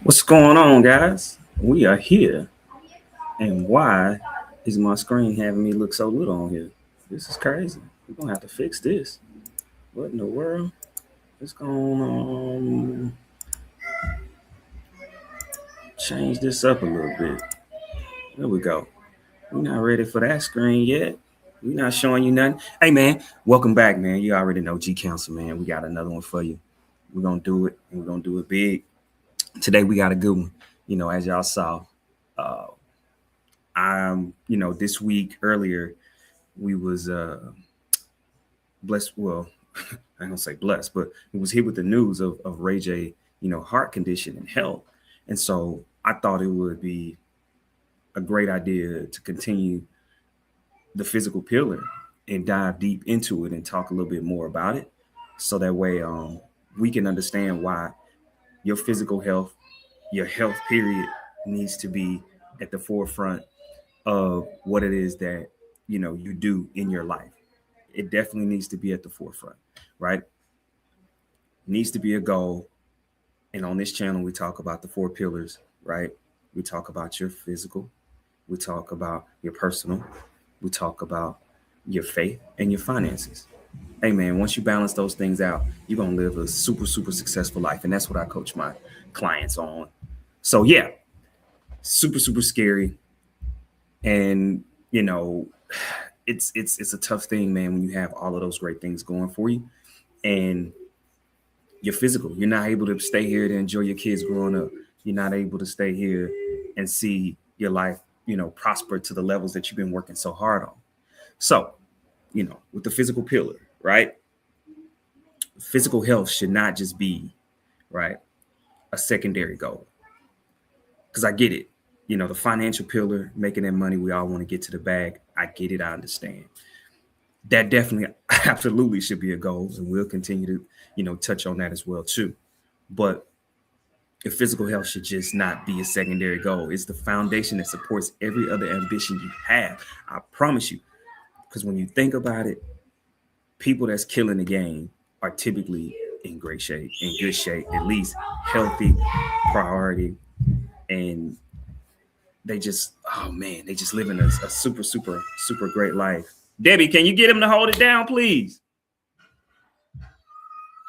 What's going on, guys? We are here. And why is my screen having me look so little on here? This is crazy. We're going to have to fix this. What in the world is going on? Change this up a little bit. There we go. We're not ready for that screen yet. We're not showing you nothing. Hey, man, welcome back, man. You already know G Council, man. We got another one for you. We're going to do it, and we're going to do it big. Today, we got a good one. As y'all saw, this week earlier, we was blessed. Well, I don't say blessed, but it was hit with the news of Ray J, heart condition and health. And so I thought it would be a great idea to continue the physical pillar and dive deep into it and talk a little bit more about it. So that way we can understand why your physical health, your health period needs to be at the forefront of what it is that, you do in your life. It definitely needs to be at the forefront, right? Needs to be a goal. And on this channel, we talk about the 4 pillars, right? We talk about your physical. We talk about your personal. We talk about your faith and your finances. Hey, man, once you balance those things out, you're going to live a super, super successful life. And that's what I coach my clients on. So, yeah, super, super scary. And, it's a tough thing, man, when you have all of those great things going for you. And you're physical. You're not able to stay here to enjoy your kids growing up. You're not able to stay here and see your life, prosper to the levels that you've been working so hard on. So, with the physical pillar, right? Physical health should not just be, right, a secondary goal. Because I get it. The financial pillar, making that money, we all want to get to the bag. I get it. I understand. That definitely, absolutely should be a goal. And we'll continue to, touch on that as well, too. But your physical health should just not be a secondary goal. It's the foundation that supports every other ambition you have. I promise you. Because when you think about it, people that's killing the game are typically in great shape, in good shape, at least healthy, priority. And they just living a super, super, super great life. Debbie, can you get him to hold it down, please?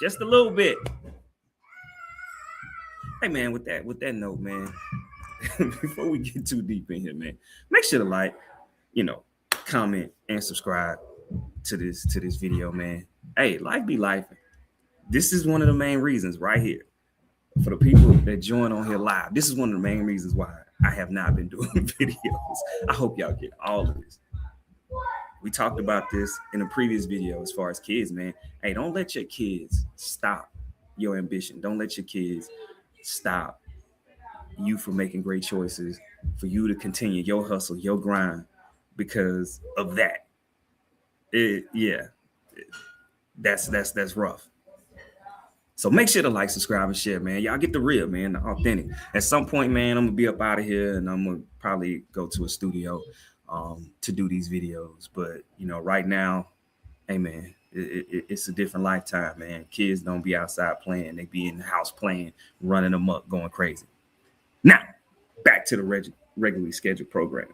Just a little bit. Hey, man, with that note, man, before we get too deep in here, man, make sure to like, comment and subscribe to this video, man. Hey, life be life. This is one of the main reasons right here for the people that join on here live. This is one of the main reasons why I have not been doing videos. I hope y'all get all of this. We talked about this in a previous video as far as kids, man. Hey, don't let your kids stop your ambition. Don't let your kids stop you from making great choices, for you to continue your hustle, your grind because of that. That's rough. So make sure to like, subscribe, and share, man. Y'all get the real, man, the authentic. At some point, man, I'm gonna be up out of here and I'm gonna probably go to a studio to do these videos. But right now, hey, man, it's a different lifetime, man. Kids don't be outside playing; they be in the house playing, running amok, going crazy. Now, back to the regularly scheduled program.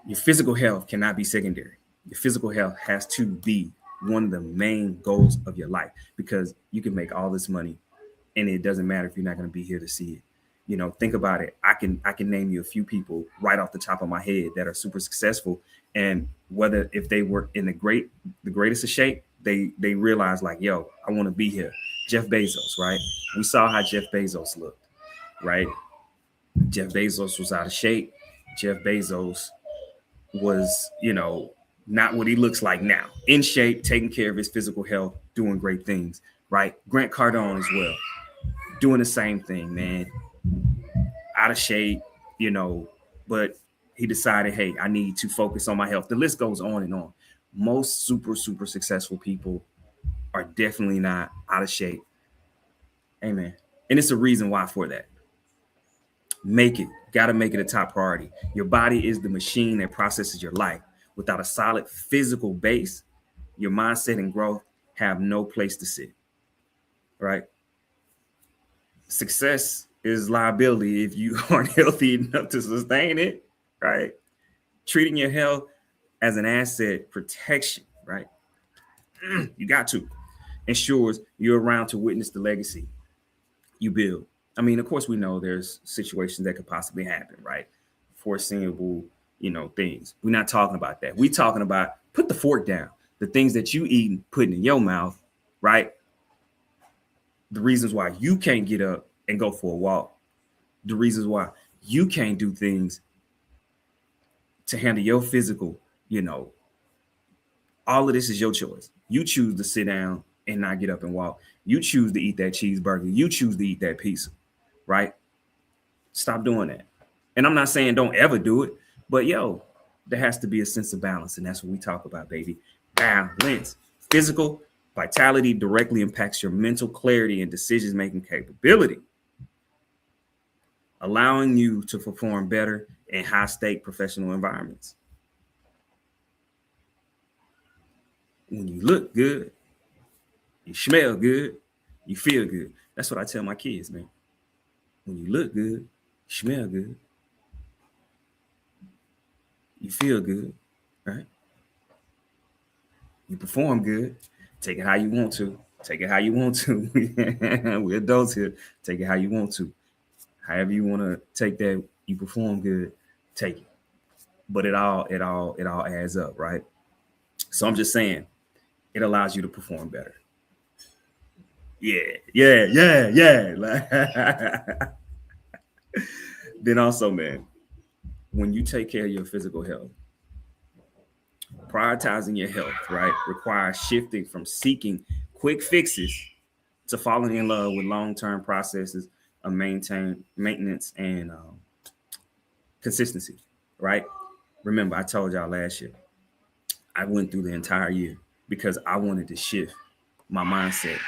Your physical health cannot be secondary. Your physical health has to be one of the main goals of your life, because you can make all this money and it doesn't matter if you're not going to be here to see it. Think about it. I can name you a few people right off the top of my head that are super successful, and whether if they were in the greatest of shape, they realize like, yo, I want to be here. Jeff Bezos, right? We saw how Jeff Bezos looked, right? Jeff Bezos was out of shape. Jeff Bezos was, not what he looks like now. In shape, taking care of his physical health, doing great things, right? Grant Cardone as well, doing the same thing, man. Out of shape, but he decided, hey, I need to focus on my health. The list goes on and on. Most super, super successful people are definitely not out of shape. Amen. And it's a reason why for that. Got to make it a top priority. Your body is the machine that processes your life. Without a solid physical base, your mindset and growth have no place to sit, right? Success is liability if you aren't healthy enough to sustain it, right? Treating your health as an asset protection, right? You got to ensures you're around to witness the legacy you build. I mean, of course, we know there's situations that could possibly happen, right? Foreseeable, things. We're not talking about that. We're talking about put the fork down. The things that you eat and putting in your mouth, right? The reasons why you can't get up and go for a walk. The reasons why you can't do things to handle your physical, all of this is your choice. You choose to sit down and not get up and walk. You choose to eat that cheeseburger. You choose to eat that pizza, right? Stop doing that. And I'm not saying don't ever do it, but there has to be a sense of balance. And that's what we talk about, baby. Balance. Physical vitality directly impacts your mental clarity and decision-making capability, allowing you to perform better in high-stake professional environments. When you look good, you smell good, you feel good. That's what I tell my kids, man. When you look good, you smell good, you feel good, right? You perform good. Take it how you want to. Take it how you want to. We're adults here. Take it how you want to. However you want to take that, you perform good, take it. But it all adds up, right? So I'm just saying, it allows you to perform better. Yeah. Then also, man, when you take care of your physical health, prioritizing your health, right, requires shifting from seeking quick fixes to falling in love with long-term processes of maintenance and consistency, right? Remember, I told y'all last year, I went through the entire year because I wanted to shift my mindset.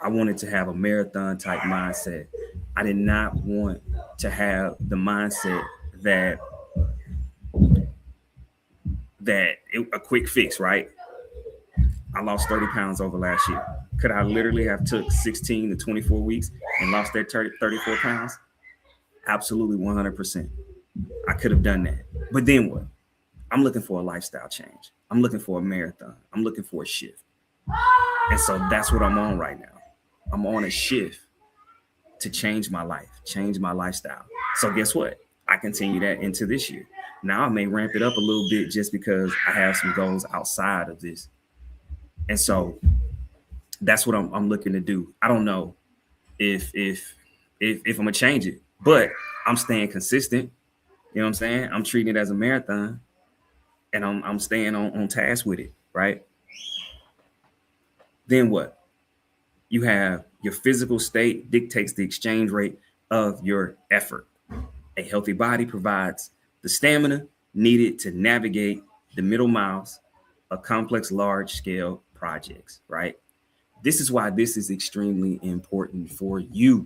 I wanted to have a marathon type mindset. I did not want to have the mindset that a quick fix, right? I lost 30 pounds over last year. Could I literally have took 16 to 24 weeks and lost that 34 pounds? Absolutely 100%. I could have done that. But then what? I'm looking for a lifestyle change. I'm looking for a marathon. I'm looking for a shift. And so that's what I'm on right now. I'm on a shift to change my life, change my lifestyle. So guess what? I continue that into this year. Now I may ramp it up a little bit just because I have some goals outside of this. And so that's what I'm looking to do. I don't know if I'm gonna change it, but I'm staying consistent. You know what I'm saying? I'm treating it as a marathon, and I'm staying on task with it, right? Then what? You have your physical state dictates the exchange rate of your effort. A healthy body provides the stamina needed to navigate the middle miles of complex, large-scale projects, right? This is why this is extremely important for you.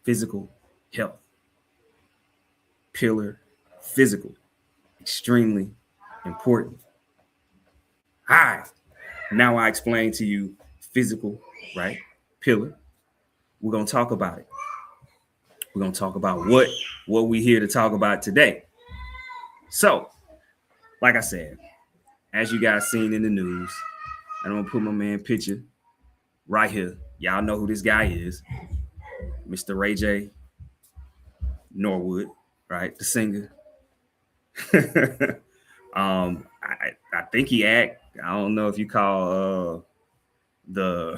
Physical health. Pillar physical. Extremely important. All right. Now I explain to you physical, right? Pillar. We're going to talk about it. We're going to talk about what we're here to talk about today. So, like I said, as you guys seen in the news, I'm going to put my man picture right here. Y'all know who this guy is. Mr. Ray J. Norwood, right? The singer. I think he act. I don't know if you call the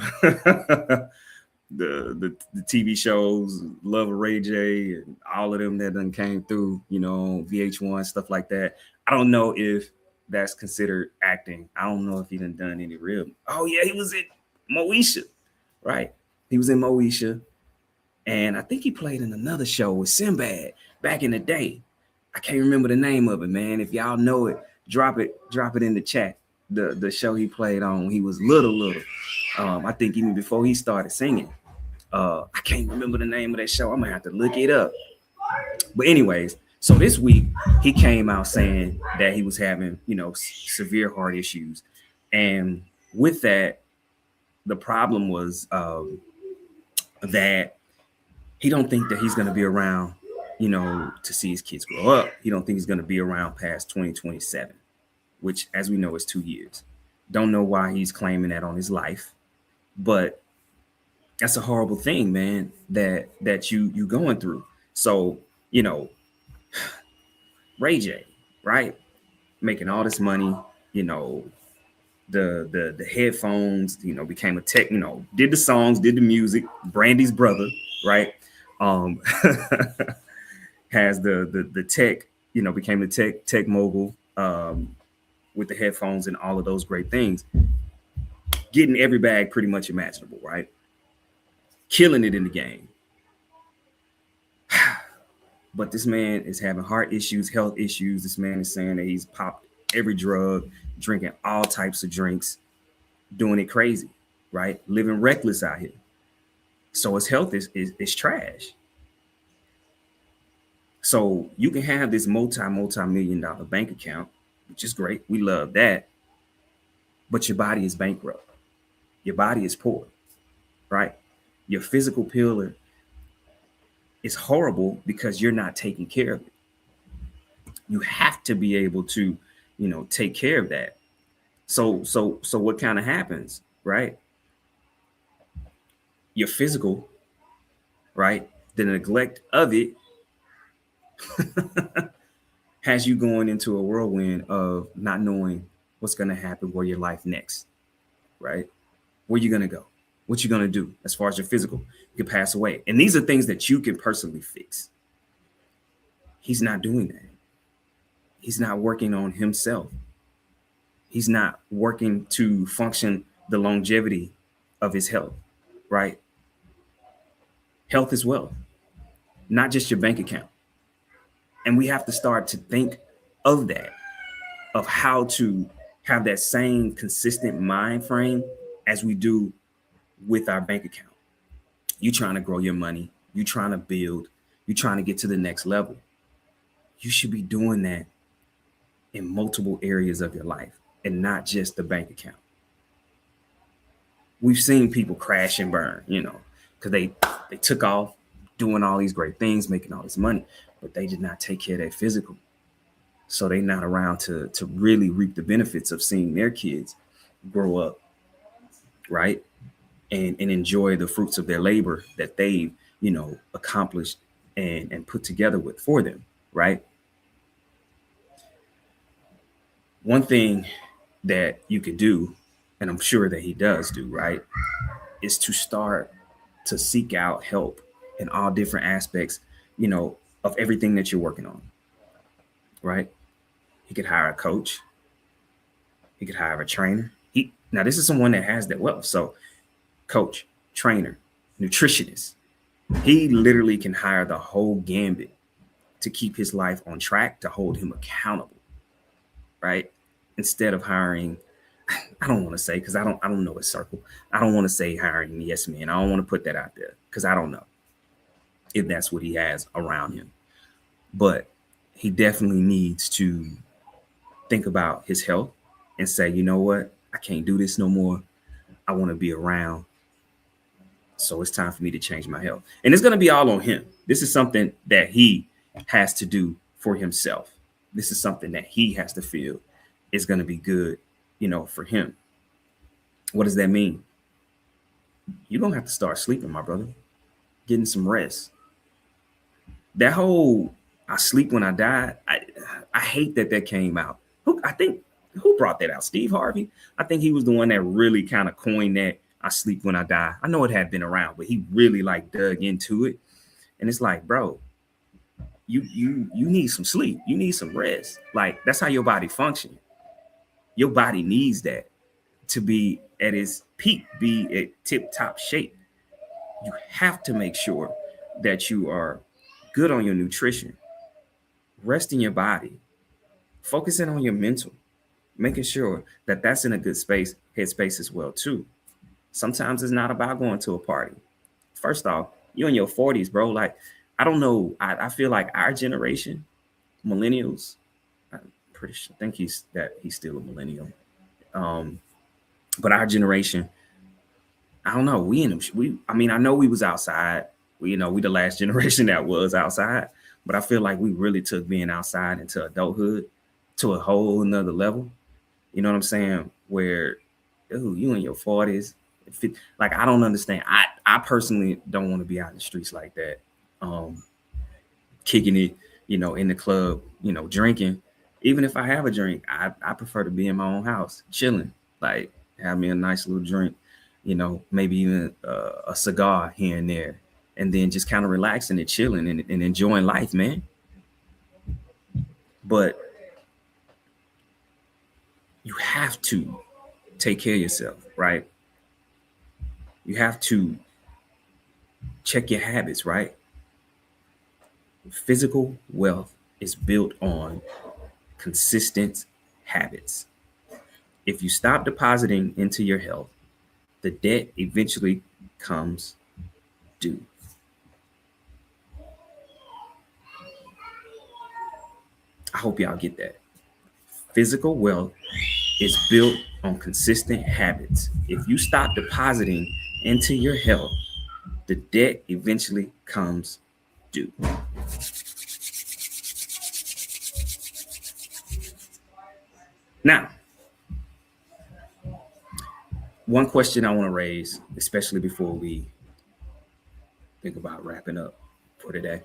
the TV shows Love of Ray J and all of them that done came through, VH1, stuff like that. I don't know if that's considered acting. I don't know if he done any real. Oh yeah, he was in Moesha, right? He was in Moesha, and I think he played in another show with Sinbad back in the day. I can't remember the name of it, man. If y'all know it, drop it in the chat. The show he played on when he was little. I think even before he started singing. I can't remember the name of that show. I'm gonna have to look it up. But anyways, So this week he came out saying that he was having, severe heart issues, and with that, the problem was that he don't think that he's going to be around, to see his kids grow up. He don't think he's going to be around past 2027, which, as we know, is 2 years. Don't know why he's claiming that on his life, but that's a horrible thing, man. That you going through. So Ray J, right, making all this money, you know, the headphones, became a tech, did the songs, did the music, Brandy's brother, right? Um has the tech, became the tech mogul, with the headphones and all of those great things, getting every bag pretty much imaginable, right? Killing it in the game. But this man is having heart issues, health issues. This man is saying that he's popped every drug, drinking all types of drinks, doing it crazy, right? Living reckless out here. So his health is trash. So you can have this multi-million-dollar bank account, which is great. We love that. But your body is bankrupt. Your body is poor, right? Your physical pillar is horrible because you're not taking care of it. You have to be able to, take care of that. So what kind of happens, right? Your physical, right? The neglect of it has you going into a whirlwind of not knowing what's going to happen where your life next, right? Where you going to go? What you going to do as far as your physical? You can pass away. And these are things that you can personally fix. He's not doing that. He's not working on himself. He's not working to function the longevity of his health, right? Health is wealth, not just your bank account. And we have to start to think of that, of how to have that same consistent mind frame as we do with our bank account. You trying to grow your money, you trying to build, you trying to get to the next level. You should be doing that in multiple areas of your life and not just the bank account. We've seen people crash and burn, because they took off doing all these great things, making all this money, but they did not take care of their physical. So they're not around to really reap the benefits of seeing their kids grow up, right? And enjoy the fruits of their labor that they've, accomplished and put together with for them, right? One thing that you could do, and I'm sure that he does do, right, is to start to seek out help in all different aspects, of everything that you're working on, right? He could hire a coach. He could hire a trainer. Now this is someone that has that wealth. So coach, trainer, nutritionist. He literally can hire the whole gambit to keep his life on track, to hold him accountable, right? Instead of hiring, I don't want to say, because I don't know his circle. I don't want to say hiring yes man. I don't want to put that out there because I don't know if that's what he has around him. But he definitely needs to think about his health and say, you know what? I can't do this no more. I want to be around. So it's time for me to change my health. And it's going to be all on him. This is something that he has to do for himself. This is something that he has to feel is going to be good, for him. What does that mean? You don't have to start sleeping, my brother. Getting some rest. That whole I sleep when I die, I hate that came out. Who brought that out? Steve Harvey? I think he was the one that really kind of coined that I sleep when I die. I know it had been around, but he really dug into it. And it's like, bro, you need some sleep. You need some rest. That's how your body functions. Your body needs that to be at its peak, be at tip top shape. You have to make sure that you are good on your nutrition, resting your body, focusing on your mental, making sure that that's in a good headspace as well too. Sometimes it's not about going to a party. First off, you're in your 40s, bro. I don't know. I feel like our generation, millennials. I'm pretty sure. I think he's still a millennial. Um, but our generation, I don't know. I mean, I know we was outside. We the last generation that was outside. But I feel like we really took being outside into adulthood to a whole another level. You know what I'm saying? Where, ooh, you in your 40s. Like, I don't understand. I personally don't want to be out in the streets like that. Um, Kicking it, in the club, drinking. Even if I have a drink, I prefer to be in my own house, chilling, like have me a nice little drink, maybe even a cigar here and there, and then just kind of relaxing and chilling and enjoying life, man. But you have to take care of yourself, right? You have to check your habits, right? Physical wealth is built on consistent habits. If you stop depositing into your health, the debt eventually comes due. I hope y'all get that. Physical wealth is built on consistent habits. If you stop depositing into your health, the debt eventually comes due. Now, one question I want to raise, especially before we think about wrapping up for today.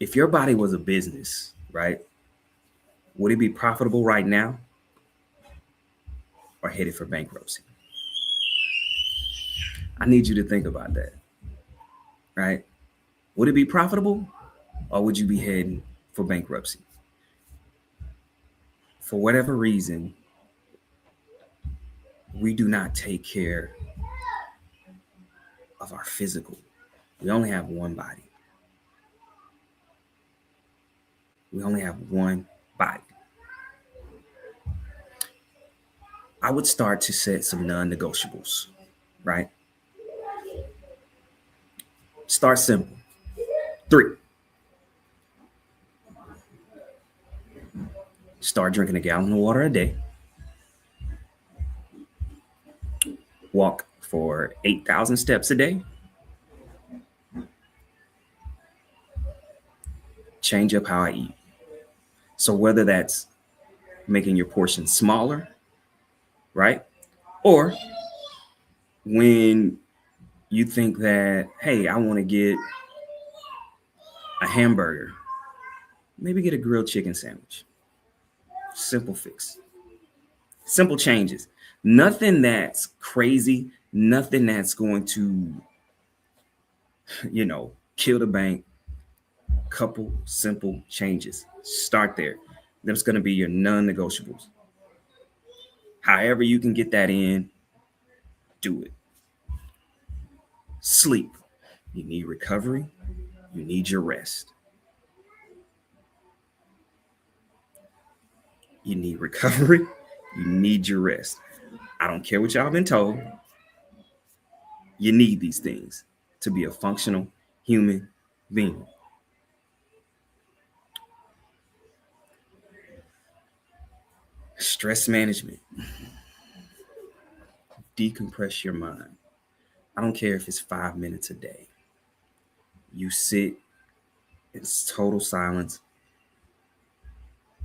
If your body was a business, right, would it be profitable right now or headed for bankruptcy? I need you to think about that, right? Would it be profitable or would you be heading for bankruptcy? For whatever reason, we do not take care of our physical. We only have one body. We only have one body. I would start to set some non negotiables, right? Start simple. 3, start drinking a gallon of water a day. Walk for 8,000 steps a day. Change up how I eat. So whether that's making your portion smaller, right? Or when you think that, hey, I want to get a hamburger, maybe get a grilled chicken sandwich. Simple fix. Simple changes. Nothing that's crazy, nothing that's going to, kill the bank. Couple simple changes. Start there. That's going to be your non negotiables. However, you can get that in, do it. Sleep. You need recovery. You need your rest. You need recovery. You need your rest. I don't care what y'all been told. You need these things to be a functional human being. Stress management. Decompress your mind. I don't care if it's 5 minutes a day. You sit in total silence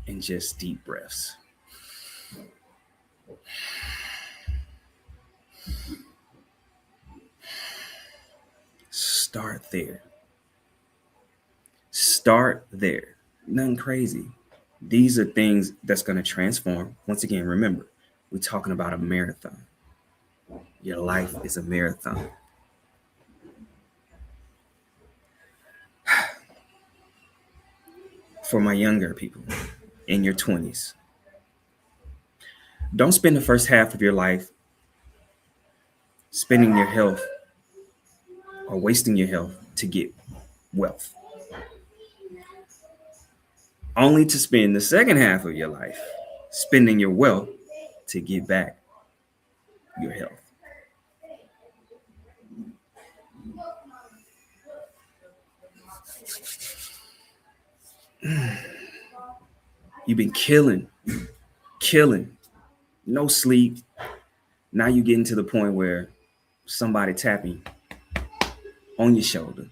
and just deep breaths. Start there. Start there. Nothing crazy. These are things that's going to transform. Once again, remember, we're talking about a marathon. Your life is a marathon. For my younger people in your 20s, don't spend the first half of your life spending your health or wasting your health to get wealth, only to spend the second half of your life spending your wealth to get back your health. You've been killing, no sleep. Now you're getting to the point where somebody tapping on your shoulder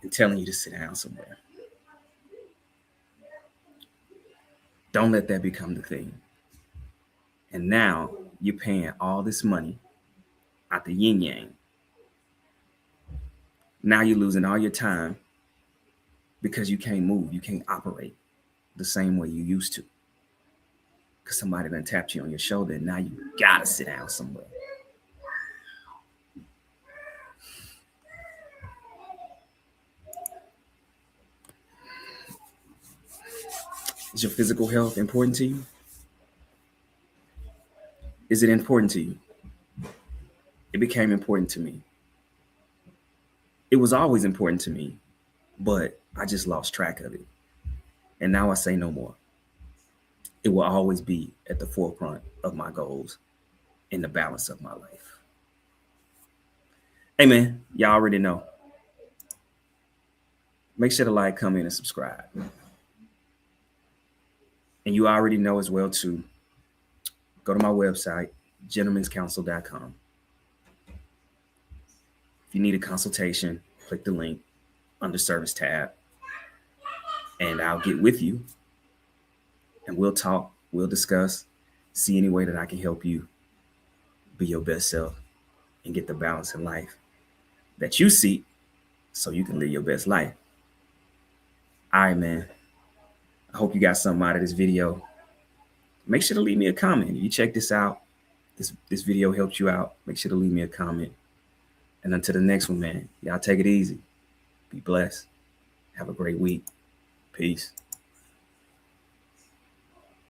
and telling you to sit down somewhere. Don't let that become the thing. And now you're paying all this money out the yin yang. Now you're losing all your time because you can't move, you can't operate the same way you used to. Because somebody done tapped you on your shoulder and now you gotta sit down somewhere. Is your physical health important to you? Is it important to you? It became important to me. It was always important to me, but I just lost track of it. And now I say no more. It will always be at the forefront of my goals in the balance of my life. Hey man, y'all already know. Make sure to like, comment, and subscribe. And you already know as well too, go to my website, gentlemanscounsel.com. If you need a consultation, click the link under service tab and I'll get with you and we'll talk, we'll discuss, see any way that I can help you be your best self and get the balance in life that you seek so you can live your best life. All right, man. I hope you got something out of this video. Make sure to leave me a comment. If you check this out, this video helped you out, make sure to leave me a comment. And until the next one, man, y'all take it easy. Be blessed. Have a great week. Peace.